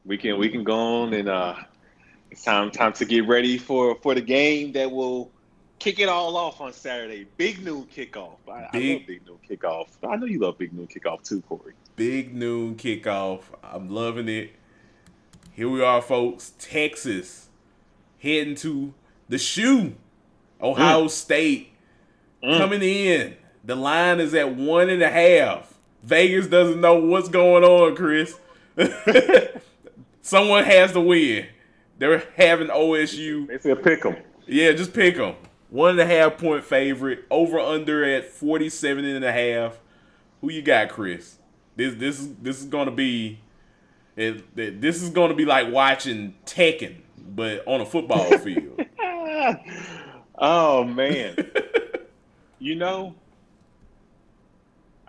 we can go on and it's time to get ready for the game that will kick it all off on Saturday. Big noon kickoff. I love Big big noon kickoff. I know you love big noon kickoff too, Kory. big noon kickoff. I'm loving it. Here we are, folks. Texas heading to the shoe. Mm, Ohio State mm. coming in. The line is at 1.5. Vegas doesn't know what's going on, Chris. Someone has to win. They're having OSU. They said pick 'em. Yeah, just pick them. 1.5 point favorite. Over under at 47.5. Who you got, Chris? This is gonna be this is gonna be like watching Tekken, but on a football field. Oh man. You know,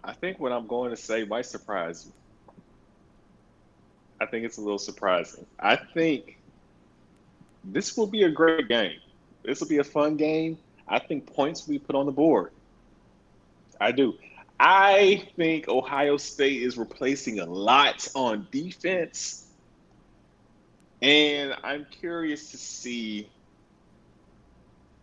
I think what I'm going to say might surprise you. I think it's a little surprising. I think this will be a great game. This will be a fun game. I think points will be put on the board. I do. I think Ohio State is replacing a lot on defense, and I'm curious to see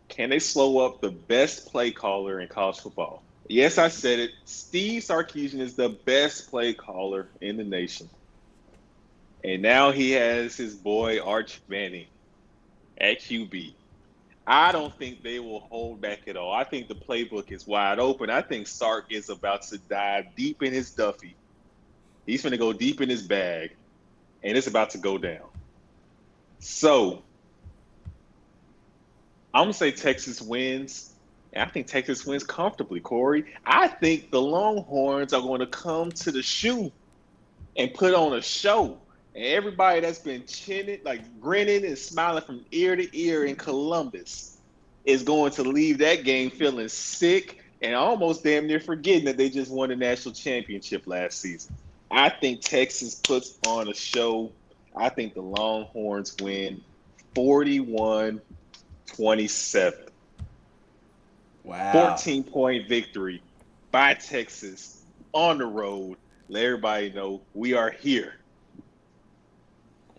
can they slow up the best play caller in college football. Yes, I said it. Steve Sarkisian is the best play caller in the nation. And now he has his boy Arch Manning at QB. I don't think they will hold back at all. I think the playbook is wide open. I think Sark is about to dive deep in his Duffy. He's going to go deep in his bag, and it's about to go down. So I'm going to say Texas wins, and I think Texas wins comfortably, Kory. I think the Longhorns are going to come to the shoe and put on a show. And everybody that's been chinning, like grinning and smiling from ear to ear in Columbus is going to leave that game feeling sick and almost damn near forgetting that they just won the national championship last season. I think Texas puts on a show. I think the Longhorns win 41-27. Wow. 14-point victory by Texas on the road. Let everybody know we are here.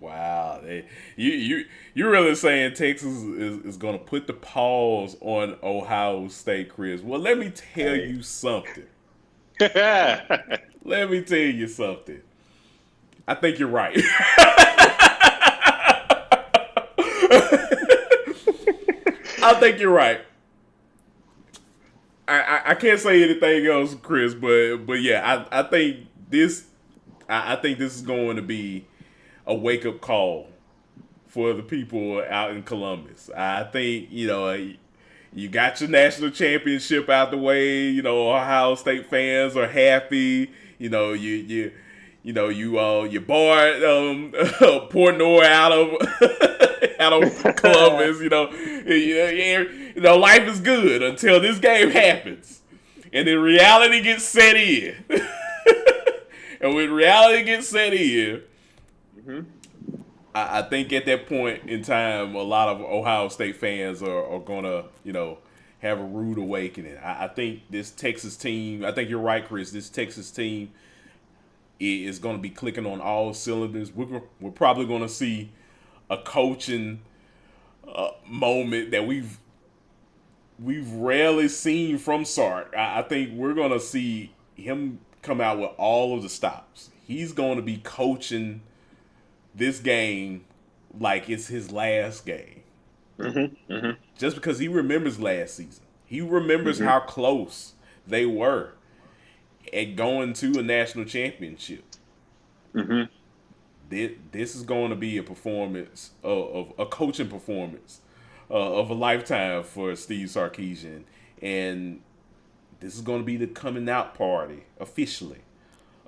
Wow. You're really saying Texas is gonna put the pause on Ohio State, Chris. Well, let me tell Hey. you something. Let me tell you something. I think you're right. I think you're right. I can't say anything else, Chris, but yeah, I think I think this is going to be a wake up call for the people out in Columbus. I think you got your national championship out the way. Ohio State fans are happy. You barred Portnoy out of out of Columbus. Life is good until this game happens, and then reality gets set in. And when reality gets set in, Mhm. I think at that point in time, a lot of Ohio State fans are gonna, have a rude awakening. I think this Texas team. I think you're right, Chris. This Texas team is going to be clicking on all cylinders. We're probably going to see a coaching moment that we've rarely seen from Sark. I think we're going to see him come out with all of the stops. He's going to be coaching this game like it's his last game. Mhm. Mhm. Just because he remembers last season. He remembers Mhm. how close they were at going to a national championship. Mhm. This is going to be a performance of a coaching performance of a lifetime for Steve Sarkisian, and this is going to be the coming out party officially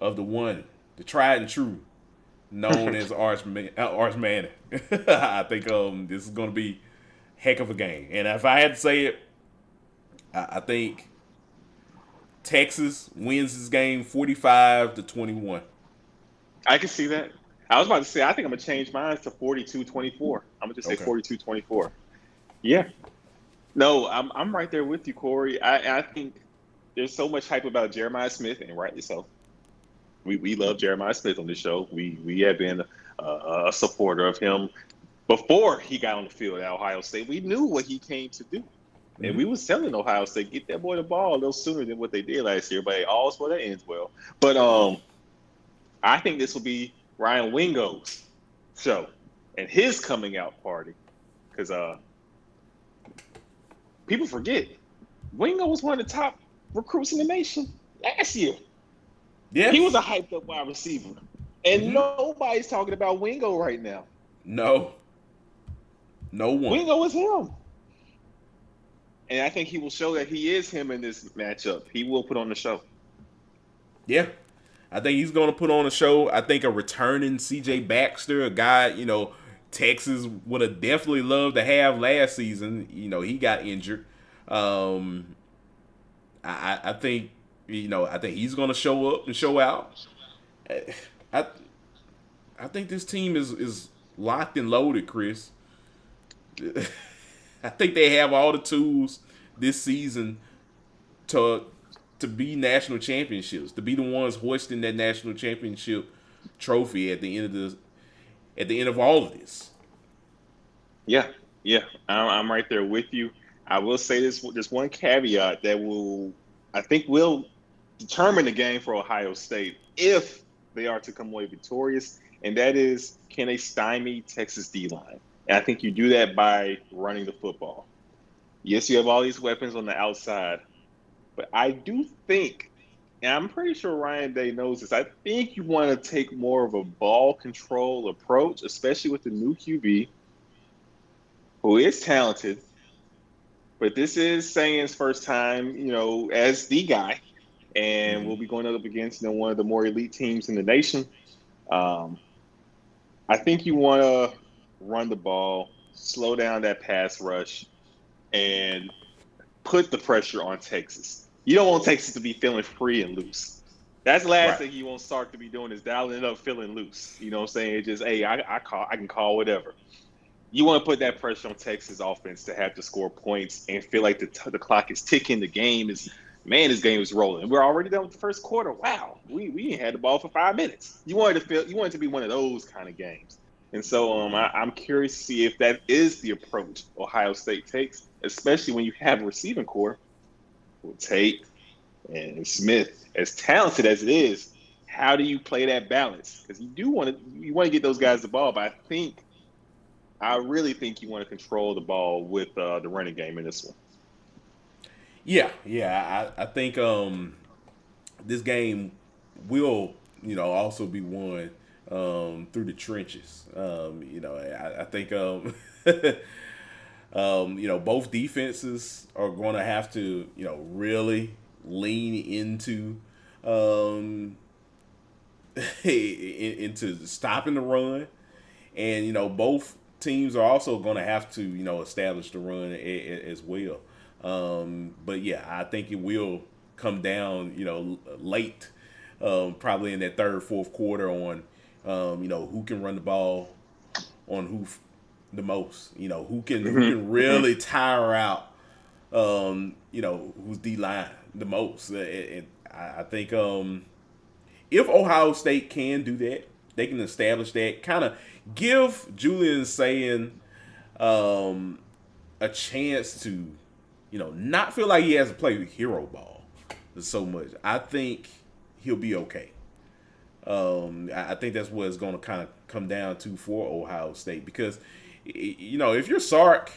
of the tried and true, known as Arch Manning. I think this is going to be heck of a game, and if I had to say it, I think Texas wins this game 45-21. I can see that. I was about to say, I think I'm going to change mine to 42-24. I'm going to just say Okay. 42-24. Yeah. No, I'm right there with you, Kory. I think there's so much hype about Jeremiah Smith, and rightly so. We love Jeremiah Smith on this show. We have been a supporter of him before he got on the field at Ohio State. We knew what he came to do. And Mm-hmm. we was telling Ohio State, get that boy the ball a little sooner than what they did last year. But hey, all's well that ends well. But I think this will be Ryan Wingo's show and his coming out party. Because people forget, Wingo was one of the top recruits in the nation last year. Yeah. He was a hyped up wide receiver. And Mm-hmm. nobody's talking about Wingo right now. No. No one. Wingo is him. And I think he will show that he is him in this matchup. He will put on the show. Yeah. I think he's going to put on a show. I think a returning C.J. Baxter, a guy, Texas would have definitely loved to have last season. He got injured. I think, I think he's going to show up and show out. I think this team is locked and loaded, Chris. I think they have all the tools this season to be national championships, to be the ones hoisting that national championship trophy at the end of all of this. Yeah, I'm right there with you. I will say this one caveat that I think will determine the game for Ohio State if they are to come away victorious, and that is, can they stymie Texas D-line? And I think you do that by running the football. Yes, you have all these weapons on the outside, but I do think, and I'm pretty sure Ryan Day knows this, I think you want to take more of a ball control approach, especially with the new QB, who is talented, but this is Sayan's first time, as the guy, and we'll be going up against one of the more elite teams in the nation. I think you want to run the ball, slow down that pass rush, and put the pressure on Texas. You don't want Texas to be feeling free and loose. That's the last thing you want Sark to be doing is dialing it up, feeling loose. You know what I'm saying? It's just, hey, I can call whatever. You want to put that pressure on Texas offense to have to score points and feel like the clock is ticking. The game is, this game is rolling. We're already done with the first quarter. Wow, we ain't had the ball for 5 minutes. You want it to be one of those kind of games. And so I'm curious to see if that is the approach Ohio State takes, especially when you have a receiving core with Tate and Smith, as talented as it is. How do you play that balance? Because you want to get those guys the ball, but I really think you want to control the ball with the running game in this one. Yeah. I think this game will, also be won through the trenches. I think both defenses are going to have to, really lean into into stopping the run, and both teams are also going to have to establish the run as well. But yeah, I think it will come down late, probably in that third, fourth quarter on who can run the ball on who the most. Who can really tire out who's D line the most. And I think if Ohio State can do that, they can establish that, kind of give Julian Sayin a chance to not feel like he has to play hero ball so much. I think he'll be okay. I think that's what it's going to kind of come down to for Ohio State, because if you're Sark,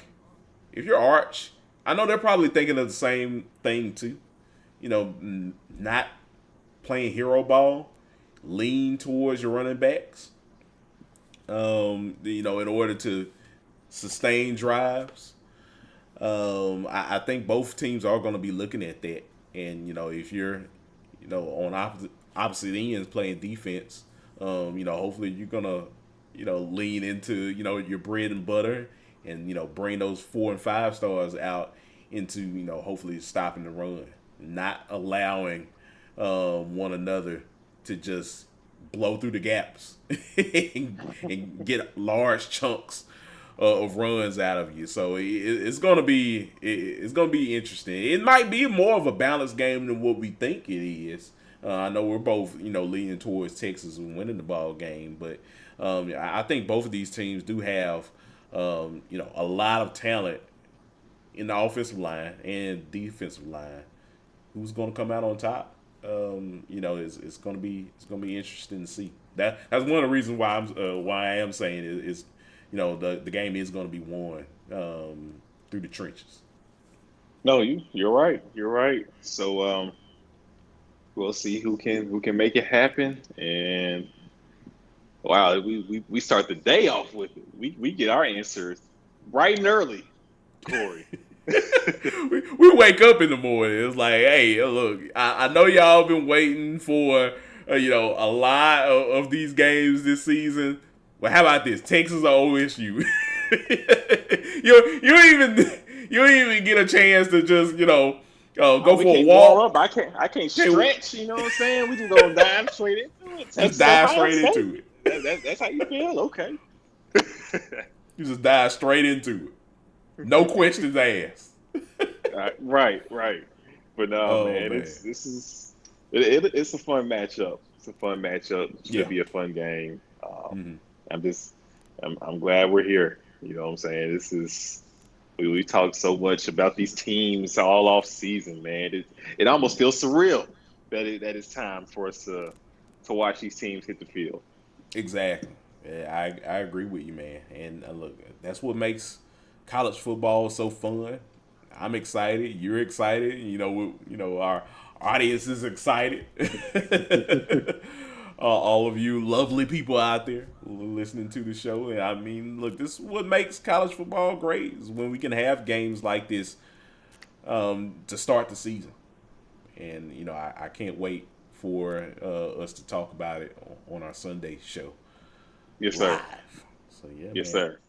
if you're Arch, I know they're probably thinking of the same thing too. Not playing hero ball, lean towards your running backs. In order to sustain drives. I think both teams are going to be looking at that, and if you're on opposite ends playing defense, hopefully you're gonna lean into your bread and butter, and bring those 4 and 5 stars out into hopefully stopping the run, not allowing one another to just blow through the gaps and get large chunks of runs out of you. So it's gonna be interesting. It might be more of a balanced game than what we think it is, I know we're both, leaning towards Texas and winning the ball game, but I think both of these teams do have, a lot of talent in the offensive line and defensive line. Who's going to come out on top? It's going to be interesting to see. That's one of the reasons why I am saying is the game is going to be won through the trenches. No, you're right. You're right. So we'll see who can make it happen. And wow, we start the day off with it. We get our answers bright and early, Kory. we wake up in the morning. It's like, hey, look, I know y'all been waiting for a lot of these games this season. Well, how about this? Texas or OSU? You don't even get a chance to just go We for a can't warm walk. up. I can't stretch. You know what I'm saying? We just gonna dive straight into it. Just Texas, dive Ohio straight State. into it. That's how you feel. Okay. You just dive straight into it. No questions asked. Right. But no, Oh man, man. it's a fun matchup. It's a fun matchup. It Yeah. should be a fun game. Mm-hmm. I'm just, I'm glad we're here. You know what I'm saying? This is we talked so much about these teams all off season, man. It almost feels surreal that it's time for us to watch these teams hit the field. Exactly. Yeah, I agree with you, man. And look, that's what makes college football so fun. I'm excited. You're excited. Our audience is excited. All of you lovely people out there listening to the show. And I mean, look, this is what makes college football great is when we can have games like this to start the season. And I can't wait for us to talk about it on our Sunday show Yes, sir. live. So yeah, Yes, man. sir.